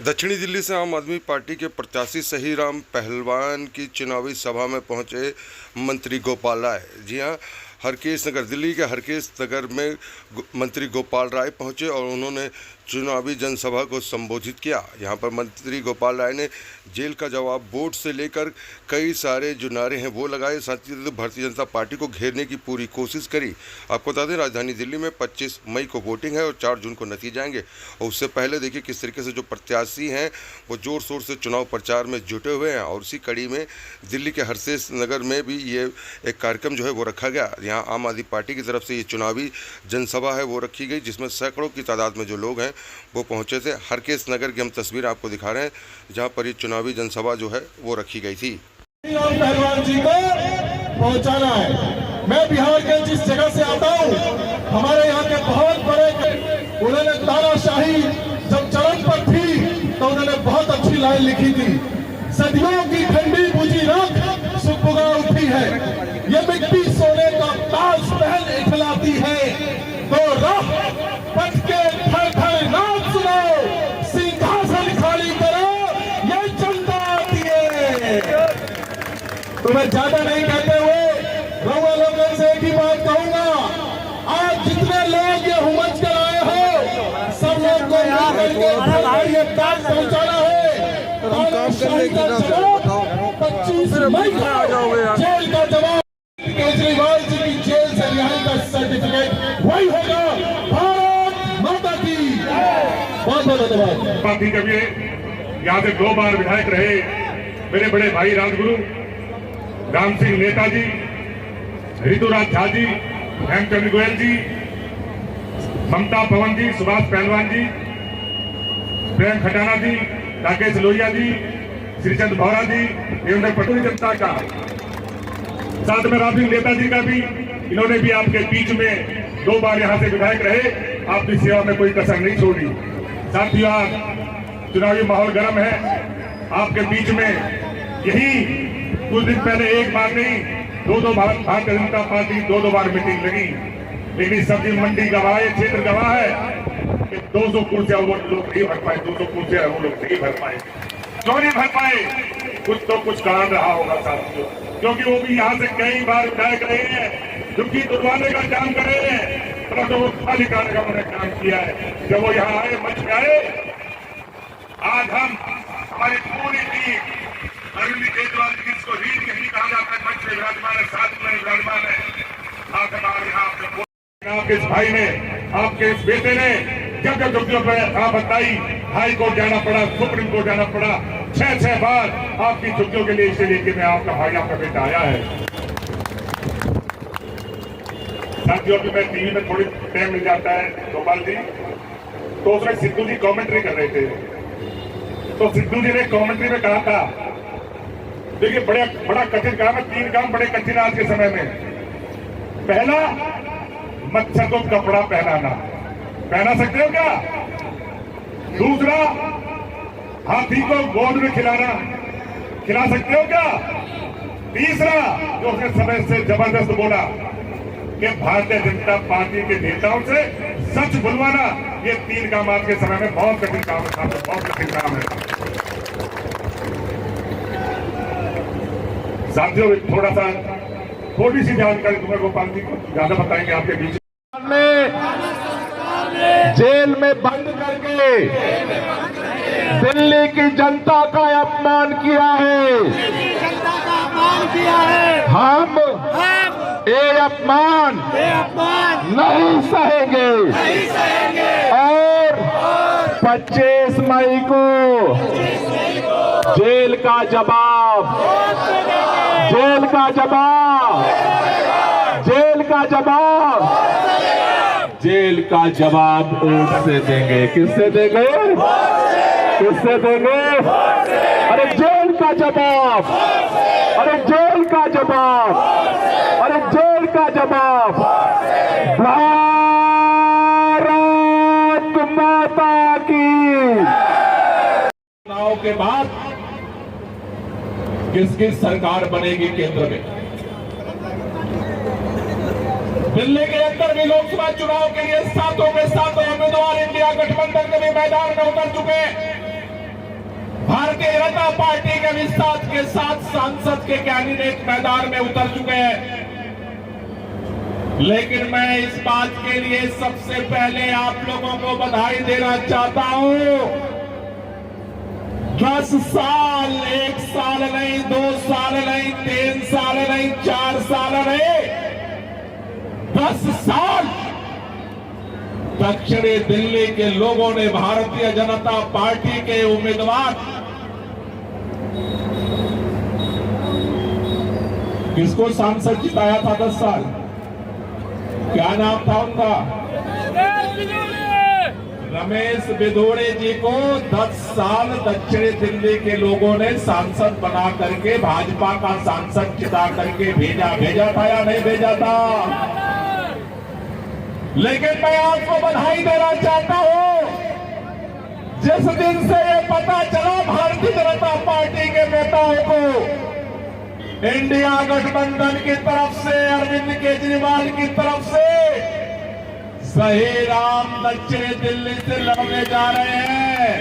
दक्षिणी दिल्ली से आम आदमी पार्टी के प्रत्याशी सहीराम पहलवान की चुनावी सभा में पहुंचे मंत्री गोपाल राय। जी हां, हरकेश नगर, दिल्ली के हरकेश नगर में मंत्री गोपाल राय पहुंचे और उन्होंने चुनावी जनसभा को संबोधित किया। यहां पर मंत्री गोपाल राय ने जेल का जवाब बोर्ड से लेकर कई सारे जो नारे हैं वो लगाए, साथ ही भारतीय जनता पार्टी को घेरने की पूरी कोशिश करी। आपको बता दें, राजधानी दिल्ली में 25 मई को वोटिंग है और 4 जून को नतीजे आएंगे। और उससे पहले देखिए किस तरीके से जो प्रत्याशी हैं वो जोर शोर से चुनाव प्रचार में जुटे हुए हैं। और उसी कड़ी में दिल्ली के हरकेश नगर में भी ये एक कार्यक्रम जो है वो रखा गया। यहाँ आम आदमी पार्टी की तरफ से ये चुनावी जनसभा है वो रखी गई, जिसमें सैकड़ों की तादाद में जो लोग हैं वो पहुंचे थे। हरकेश नगर की हम तस्वीर आपको दिखा रहे हैं, जहां पर ये चुनावी जनसभा जो है वो रखी गई थी। पहलवान जी को पहुंचाना है। मैं बिहार के जिस जगह से आता हूं, हमारे यहाँ के बहुत बड़े, उन्होंने तानाशाही जब चरण पर थी तो उन्होंने बहुत अच्छी लाइन लिखी थी, सदियों की ठंडी बुझी रात सुबह उठी है, ये मिट्टी सोने का ताज महल इखलाती है, तो राह पथ के थर थर नाम सुनो, सिंहासन खाली करो, ये जनता आती है। तो मैं ज्यादा नहीं कहते हुए रउआ लोगों से एक ही बात कहूंगा, आज जितने लोग ये हुमच कर आए हो, सब लोग को ये काम पहुंचाना है। 25 मई को जेल का जवाब, केजरीवाल जी की जेल से रिहाई का सर्टिफिकेट वही होगा। भारत माता की बहुत बहुत धन्यवाद। पार्टी के भी यहाँ से 2 बार विधायक रहे मेरे बड़े भाई राजगुरु राम सिंह नेताजी, ऋतुराज झा जी, हेमचंद गोयल जी, ममता पवन जी, सुभाष पहलवान जी, प्रेम खटाना जी, राकेश लोहिया जी, श्रीचंद भौरा जी, देवेंद्र पटोरी जनता का, साथ में राम सिंह नेताजी का भी, इन्होंने भी आपके बीच में 2 बार यहाँ से विधायक रहे, आपकी सेवा में कोई कसर नहीं छोड़ी। साथियों, आज चुनावी माहौल गर्म है, आपके बीच में यही कुछ दिन पहले एक बार नहीं 2 भारतीय जनता पार्टी 2 बार मीटिंग लगी, लेकिन सब्जी मंडी गवाह, क्षेत्र गवाह है कि 200 कुर्सियां वो लोग नहीं भर पाए, 200 कुर्सियां वो लोग नहीं भर पाए। क्यों नहीं भर पाए? कुछ तो कुछ कारण रहा होगा साथियों, क्योंकि वो भी यहाँ से कई बार विधायक रहे हैं, झुग्गी तुड़वाने का काम कर रहे हैं, परंतु वो खाली करने का उन्होंने काम किया है। जब वो यहाँ आए, मंच में आए, आज हम हमारी पूरी टीम अरविंद केजरीवाल जी, जिसको रीढ़ नहीं कहा जाता है, मंच में विराजमान है, साथ में विराजमान है। आज हमारे यहाँ आपके इस भाई ने, आपके इस बेटे ने जब जब झुग्गियों पर आप बताई, हाई कोर्ट जाना पड़ा, सुप्रीम कोर्ट जाना पड़ा, 6 बार आपकी झुग्गियों के लिए, इसीलिए कि मैं आपका भाई, आपका बेटा आया है। साथियों की मैं टीवी में थोड़ी टाइम मिल जाता है गोपाल जी, तो उसमें सिद्धू जी कमेंट्री कर रहे थे, तो सिद्धू जी ने कमेंट्री में कहा था, देखिए बड़ा कठिन काम है, 3 काम बड़े कठिन आज के समय में। पहला, मच्छर को कपड़ा पहना सकते हो क्या? दूसरा, हाथी को गोद में खिला सकते हो क्या? तीसरा, जो उसने समय से जबरदस्त बोला कि भारतीय जनता पार्टी के नेताओं से सच बुलवाना, ये 3 काम आज के समय में बहुत कठिन काम है, बहुत कठिन काम है। साथियों, थोड़ी सी जानकारी दूंगा गोपाल जी को, ज्यादा बताएंगे आपके बीच में। जेल में बंद करके दिल्ली की जनता का अपमान किया है, हम ये अपमान नहीं सहेंगे और 25 मई को जेल का जवाब वोट से देंगे। किससे देंगे? अरे जेल का जवाब, भारत माता की। चुनाव के बाद किसकी सरकार बनेगी केंद्र में? दिल्ली के अंदर भी लोकसभा चुनाव के लिए 7 उम्मीदवार इंडिया गठबंधन के भी मैदान में उतर चुके हैं। भारतीय जनता पार्टी के भी 7 के 7 सांसद के कैंडिडेट मैदान में उतर चुके हैं। लेकिन मैं इस बात के लिए सबसे पहले आप लोगों को बधाई देना चाहता हूं। 10 साल, 1 साल नहीं, 2 साल नहीं, 3 साल नहीं, 4 साल नहीं, 10 साल दक्षिणी दिल्ली के लोगों ने भारतीय जनता पार्टी के उम्मीदवार किसको सांसद जिताया था? 10 साल। क्या नाम था उनका? रमेश बिधूड़े जी को 10 साल दक्षिणी दिल्ली के लोगों ने सांसद बना करके भाजपा का सांसद जिता करके भेजा था या नहीं भेजा था? लेकिन मैं आपको बधाई देना चाहता हूं, जिस दिन से ये पता चला भारतीय जनता पार्टी के नेताओं को इंडिया गठबंधन की तरफ से, अरविंद केजरीवाल की तरफ से सही राम दक्षिणी दिल्ली से लड़ने जा रहे हैं,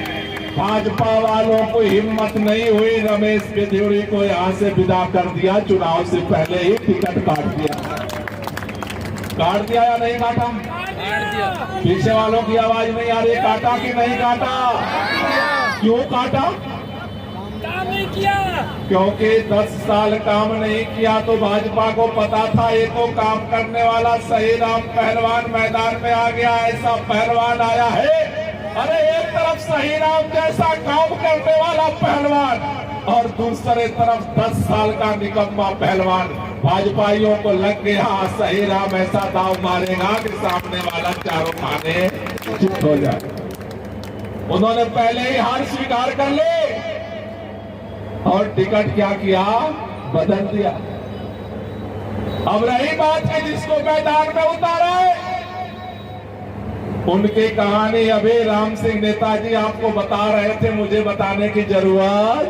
भाजपा वालों को हिम्मत नहीं हुई, रमेश बिधूड़ी को यहां से विदा कर दिया। चुनाव से पहले ही टिकट काट दिया या नहीं काटा? पीछे वालों की आवाज नहीं आ रही, काटा कि नहीं काटा? क्यों काटा? नहीं किया, क्योंकि 10 साल काम नहीं किया तो भाजपा को पता था ये तो काम करने वाला सही राम पहलवान मैदान में आ गया। ऐसा पहलवान आया है, अरे एक तरफ सही राम जैसा काम करने वाला पहलवान और दूसरे तरफ 10 साल का निकम्मा पहलवान। भाजपाइयों को लग गया सही राम ऐसा दाव मारेगा कि सामने वाला चारों खाने चुप हो जाए। उन्होंने पहले ही हार स्वीकार कर ली और टिकट क्या किया? बदल दिया। अब रही बात है जिसको मैदान में उतारा है, उनकी कहानी अभी राम सिंह नेताजी आपको बता रहे थे, मुझे बताने की जरूरत।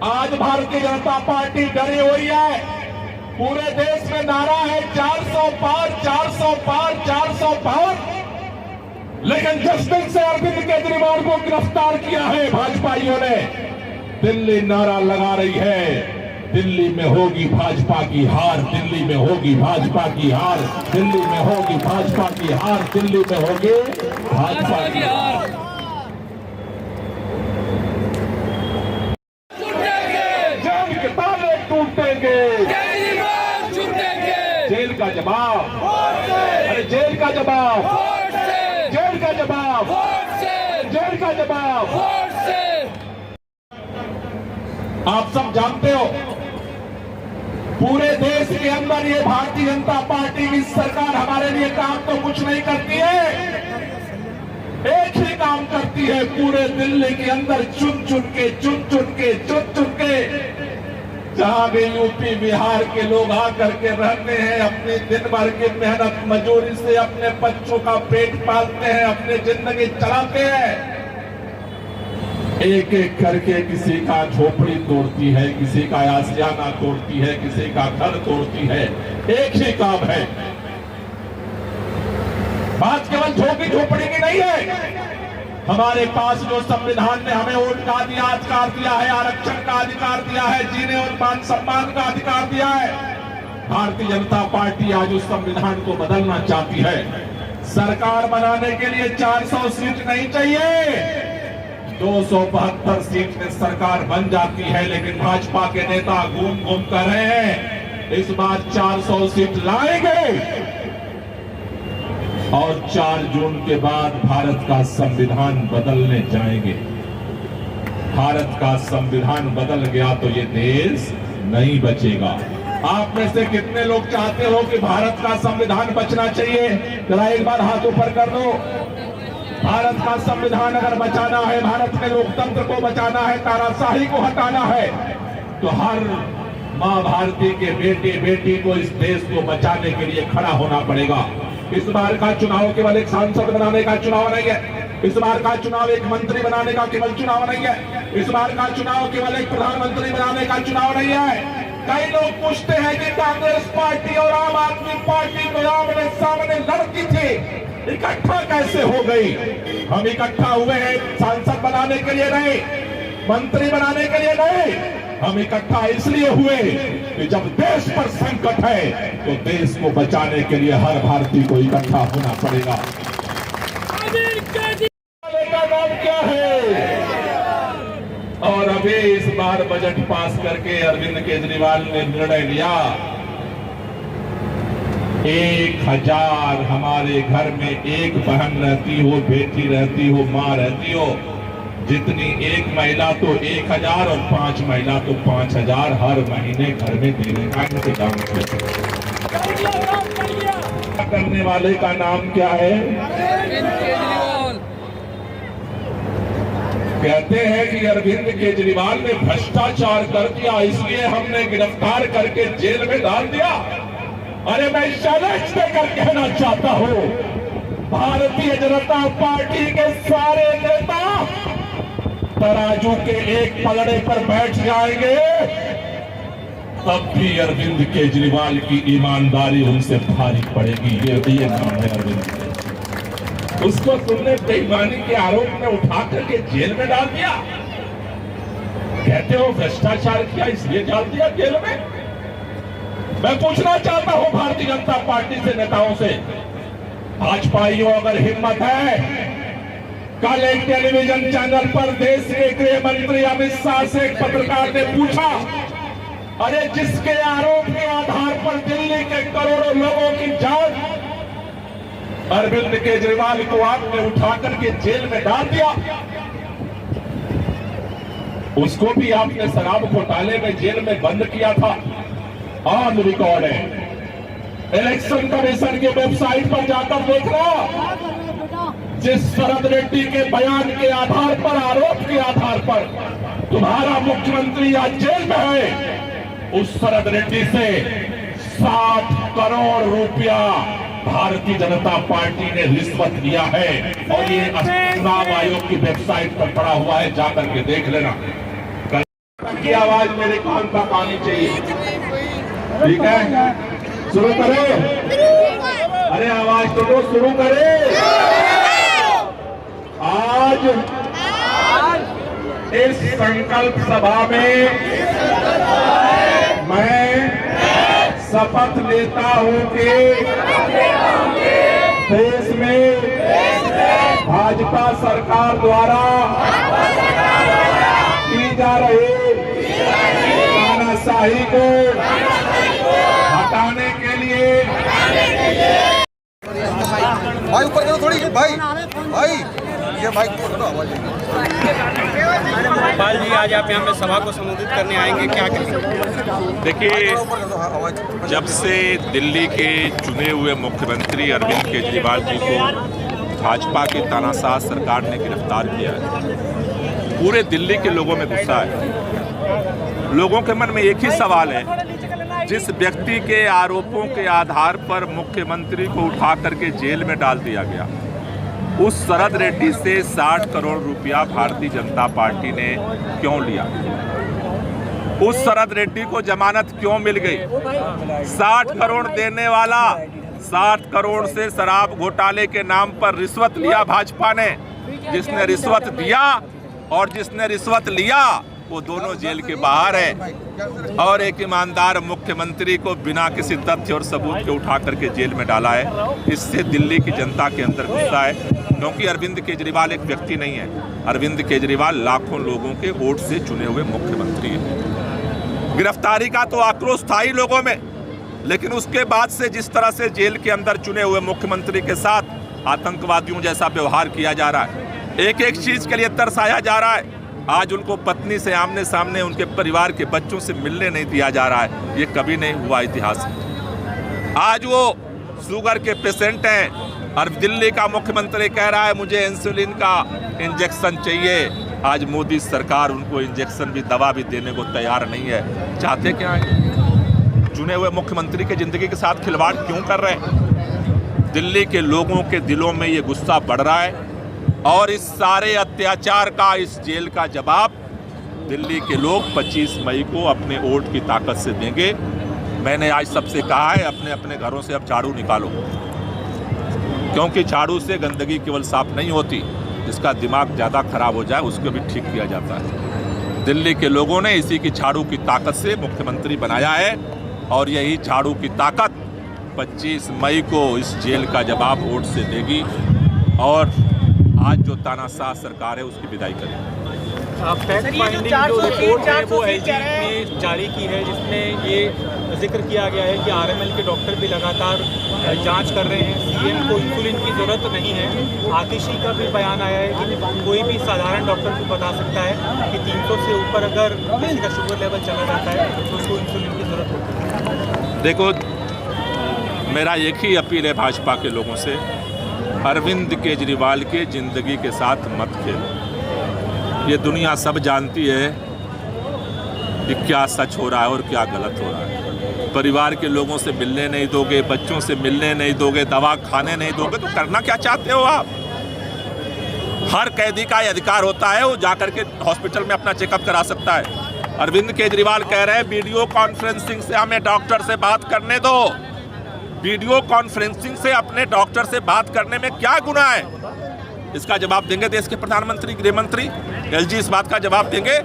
आज भारतीय जनता पार्टी डरी हुई है, पूरे देश में नारा है 400 पार, 400 पार, 400 पार। लेकिन जिस दिन से अरविंद केजरीवाल को गिरफ्तार किया है भाजपाइयों ने, दिल्ली नारा लगा रही है, दिल्ली में होगी भाजपा की हार, दिल्ली में होगी भाजपा की हार, दिल्ली में होगी भाजपा की हार, दिल्ली में होगी भाजपा की हार। जेल के ताले टूटेंगे, जेल का जवाब, अरे जेल का जवाब, जेल का जवाब, जेल का जवाब। आप सब जानते हो पूरे देश के अंदर ये भारतीय जनता पार्टी की सरकार हमारे लिए काम तो कुछ नहीं करती है, एक ही काम करती है पूरे दिल्ली के अंदर, चुन चुन के जहां भी यूपी बिहार के लोग आकर के रहते हैं, अपनी दिन भर की मेहनत मजदूरी से अपने बच्चों का पेट पालते हैं, अपनी जिंदगी चलाते हैं, एक एक करके किसी का झोपड़ी तोड़ती है, किसी का आशियाना तोड़ती है, किसी का घर तोड़ती है। एक ही काम है, बात केवल झोपड़ी झोपड़ी की नहीं है। हमारे पास जो संविधान ने हमें वोट का अधिकार दिया है, आरक्षण का अधिकार दिया है, जीने और मान सम्मान का अधिकार दिया है, भारतीय जनता पार्टी आज उस संविधान को बदलना चाहती है। सरकार बनाने के लिए 400 सीट नहीं चाहिए, 272 सीट में सरकार बन जाती है। लेकिन भाजपा के नेता घूम घूम कर रहे हैं, इस बार 400 सीट लाएंगे और 4 जून के बाद भारत का संविधान बदलने जाएंगे। भारत का संविधान बदल गया तो ये देश नहीं बचेगा। आप में से कितने लोग चाहते हो कि भारत का संविधान बचना चाहिए? जरा एक बार हाथ ऊपर कर दो। भारत का संविधान अगर बचाना है, भारत में लोकतंत्र को बचाना है, तानाशाही को हटाना है, तो हर मां भारती के बेटे बेटी को इस देश को बचाने के लिए खड़ा होना पड़ेगा। इस बार का चुनाव केवल एक सांसद बनाने का चुनाव नहीं है, इस बार का चुनाव एक मंत्री बनाने का केवल चुनाव नहीं है, इस बार का चुनाव केवल एक प्रधानमंत्री बनाने का चुनाव नहीं है। कई लोग पूछते हैं कि कांग्रेस पार्टी और आम आदमी पार्टी तो आमने सामने लड़ती थी, इकट्ठा कैसे हो गई? हम इकट्ठा हुए हैं सांसद बनाने के लिए नहीं, मंत्री बनाने के लिए नहीं, हम इकट्ठा इसलिए हुए कि जब देश पर संकट है तो देश को बचाने के लिए हर भारतीय को इकट्ठा होना पड़ेगा। का नाम क्या है? और अभी इस बार बजट पास करके अरविंद केजरीवाल ने निर्णय लिया 1000 हमारे घर में एक बहन रहती हो, बेटी रहती हो, मां रहती हो, जितनी एक महिला तो 1000 और 5 महिला तो 5000 हर महीने घर में देने का इंतजाम करने वाले का नाम क्या है? कहते हैं कि अरविंद केजरीवाल ने भ्रष्टाचार कर दिया, इसलिए हमने गिरफ्तार करके जेल में डाल दिया। अरे मैं चैलेंज देकर कहना चाहता हूं, भारतीय जनता पार्टी के सारे नेता तराजू के एक पलड़े पर बैठ जाएंगे, तब भी अरविंद केजरीवाल की ईमानदारी उनसे भारी पड़ेगी। ये नाम है अरविंद। उसको तुमने बेईमानी के आरोप में उठा करके जेल में डाल दिया, कहते हो भ्रष्टाचार किया इसलिए डाल दिया जेल में। मैं पूछना चाहता हूं भारतीय जनता पार्टी से, नेताओं से, भाजपाइयों अगर हिम्मत है, कल एक टेलीविजन चैनल पर देश के गृह मंत्री अमित शाह से एक पत्रकार ने पूछा, अरे जिसके आरोप के आधार पर दिल्ली के करोड़ों लोगों की जान, अरविंद केजरीवाल को आपने उठा करके जेल में डाल दिया, उसको भी आपने शराब घोटाले में जेल में बंद किया था, ऑन रिकॉर्ड है। इलेक्शन कमीशन की वेबसाइट पर जाकर देखना, जिस शरद रेड्डी के बयान के आधार पर, आरोप के आधार पर तुम्हारा मुख्यमंत्री आज जेल में है, उस शरद रेड्डी से 60 करोड़ रुपया भारतीय जनता पार्टी ने रिश्वत लिया है। और ये चुनाव आयोग की वेबसाइट पर पड़ा हुआ है, जाकर के देख लेना। की आवाज मेरे कान तक आनी चाहिए, ठीक है? शुरू करो, अरे आवाज तो दो, शुरू करे। आज इस संकल्प सभा में मैं शपथ लेता हूं कि देश में भाजपा सरकार द्वारा की जा रही तानाशाही को हटाने के लिए। भाई ऊपर करो थोड़ी, भाई ये भाई गोपाल जी, आज आप यहाँ पे सभा को संबोधित करने आएंगे, क्या करेंगे? देखिए, जब से दिल्ली के चुने हुए मुख्यमंत्री अरविंद केजरीवाल जी को भाजपा की तानाशाह सरकार ने गिरफ्तार किया है, पूरे दिल्ली के लोगों में गुस्सा है। लोगों के मन में एक ही सवाल है, जिस व्यक्ति के आरोपों के आधार पर मुख्यमंत्री को उठा करके जेल में डाल दिया गया, उस शरद रेड्डी से 60 करोड़ रुपया भारतीय जनता पार्टी ने क्यों लिया? उस शरद रेड्डी को जमानत क्यों मिल गई? 60 करोड़ देने वाला 60 करोड़ से शराब घोटाले के नाम पर रिश्वत लिया भाजपा ने। जिसने रिश्वत दिया और जिसने रिश्वत लिया वो दोनों जेल के बाहर है, और एक ईमानदार मुख्यमंत्री को बिना किसी तथ्य और सबूत के उठा करके जेल में डाला है। इससे दिल्ली की जनता के अंदर गुस्सा है, क्योंकि अरविंद केजरीवाल एक व्यक्ति नहीं है। अरविंद केजरीवाल लाखों लोगों के वोट से चुने हुए मुख्यमंत्री हैं। गिरफ्तारी का तो आक्रोश था ही लोगों में, लेकिन उसके बाद से जिस तरह से जेल के अंदर चुने हुए मुख्यमंत्री के साथ आतंकवादियों जैसा व्यवहार किया जा रहा है, एक एक चीज के लिए तरसाया जा रहा है। आज उनको पत्नी से आमने सामने उनके परिवार के बच्चों से मिलने नहीं दिया जा रहा है, ये कभी नहीं हुआ इतिहास में। आज वो शुगर के पेशेंट हैं और दिल्ली का मुख्यमंत्री कह रहा है मुझे इंसुलिन का इंजेक्शन चाहिए। आज मोदी सरकार उनको इंजेक्शन भी, दवा भी देने को तैयार नहीं है। चाहते क्या है? चुने हुए मुख्यमंत्री की जिंदगी के साथ खिलवाड़ क्यों कर रहे हैं? दिल्ली के लोगों के दिलों में ये गुस्सा बढ़ रहा है, और इस सारे अत्याचार का, इस जेल का जवाब दिल्ली के लोग 25 मई को अपने वोट की ताकत से देंगे। मैंने आज सबसे कहा है, अपने अपने घरों से अब झाड़ू निकालो। क्योंकि झाड़ू से गंदगी केवल साफ नहीं होती, जिसका दिमाग ज़्यादा खराब हो जाए उसको भी ठीक किया जाता है। दिल्ली के लोगों ने इसी की झाड़ू की ताकत से मुख्यमंत्री बनाया है और यही झाड़ू की ताकत 25 मई को इस जेल का जवाब वोट से देगी और आज जो तानाशाह सरकार है उसकी विदाई करेगी। फैक्ट फाइंडिंग जो रिपोर्ट है वो एलजी ने जारी की है, जिसमें ये जिक्र किया गया है कि आरएमएल के डॉक्टर भी लगातार जांच कर रहे हैं। सीएम को इंसुलिन की ज़रूरत नहीं है। आतिशी का भी बयान आया है कि कोई भी साधारण डॉक्टर को बता सकता है कि 300 से ऊपर अगर किसी का शुगर लेवल चला जाता है तो उसको इंसुलिन की ज़रूरत होती है। देखो, मेरा एक ही अपील है भाजपा के लोगों से, अरविंद केजरीवाल के ज़िंदगी के साथ मत खेलो। ये दुनिया सब जानती है कि क्या सच हो रहा है और क्या गलत हो रहा है। परिवार के लोगों से मिलने नहीं दोगे, बच्चों से मिलने नहीं दोगे, दवा खाने नहीं दोगे, तो करना क्या चाहते हो आप? हर कैदी का ये अधिकार होता है वो जाकर के हॉस्पिटल में अपना चेकअप करा सकता है। अरविंद केजरीवाल कह रहे हैं वीडियो कॉन्फ्रेंसिंग से हमें डॉक्टर से बात करने दो। वीडियो कॉन्फ्रेंसिंग से अपने डॉक्टर से बात करने में क्या गुनाह है? इसका जवाब देंगे देश के प्रधानमंत्री, गृह मंत्री। एलजी इस बात का जवाब देंगे।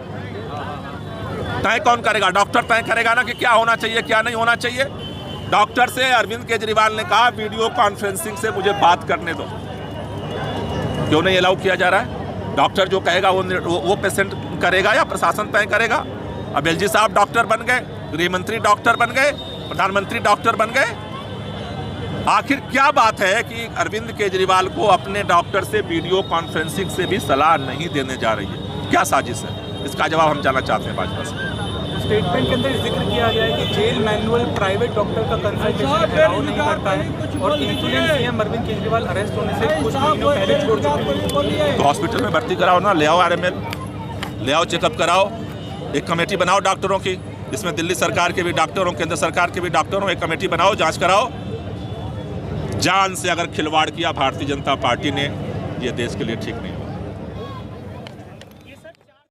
तय कौन करेगा? डॉक्टर तय करेगा ना कि क्या होना चाहिए क्या नहीं होना चाहिए। डॉक्टर से अरविंद केजरीवाल ने कहा वीडियो कॉन्फ्रेंसिंग से मुझे बात करने दो। क्यों नहीं अलाउ किया जा रहा है? डॉक्टर जो कहेगा वो पेशेंट करेगा या प्रशासन तय करेगा? अब एलजी साहब डॉक्टर बन गए, गृह मंत्री डॉक्टर बन गए, प्रधानमंत्री डॉक्टर बन गए। आखिर क्या बात है कि अरविंद केजरीवाल को अपने डॉक्टर से वीडियो कॉन्फ्रेंसिंग से भी सलाह नहीं देने जा रही है? क्या साजिश है? इसका जवाब हम जानना चाहते हैं भाजपा से। स्टेटमेंट के अंदर जिक्र किया गया है कि जेल मैनुअल प्राइवेट डॉक्टर का कंसल्टेशन अलाउ नहीं करता है और insulin CM Arvind Kejriwal arrest होने से कुछ महीनों पहले छोड़ चुके हैं। तो हॉस्पिटल में भर्ती कराओ ना, ले आओ आरएमएल, ले आओ, चेकअप कराओ। एक कमेटी बनाओ डॉक्टरों की, जिसमें दिल्ली सरकार के भी डॉक्टर हों, केंद्र सरकार के भी डॉक्टर हों। एक कमेटी बनाओ, जांच कराओ। जान से अगर खिलवाड़ किया भारतीय जनता पार्टी ने, ये देश के लिए ठीक नहीं।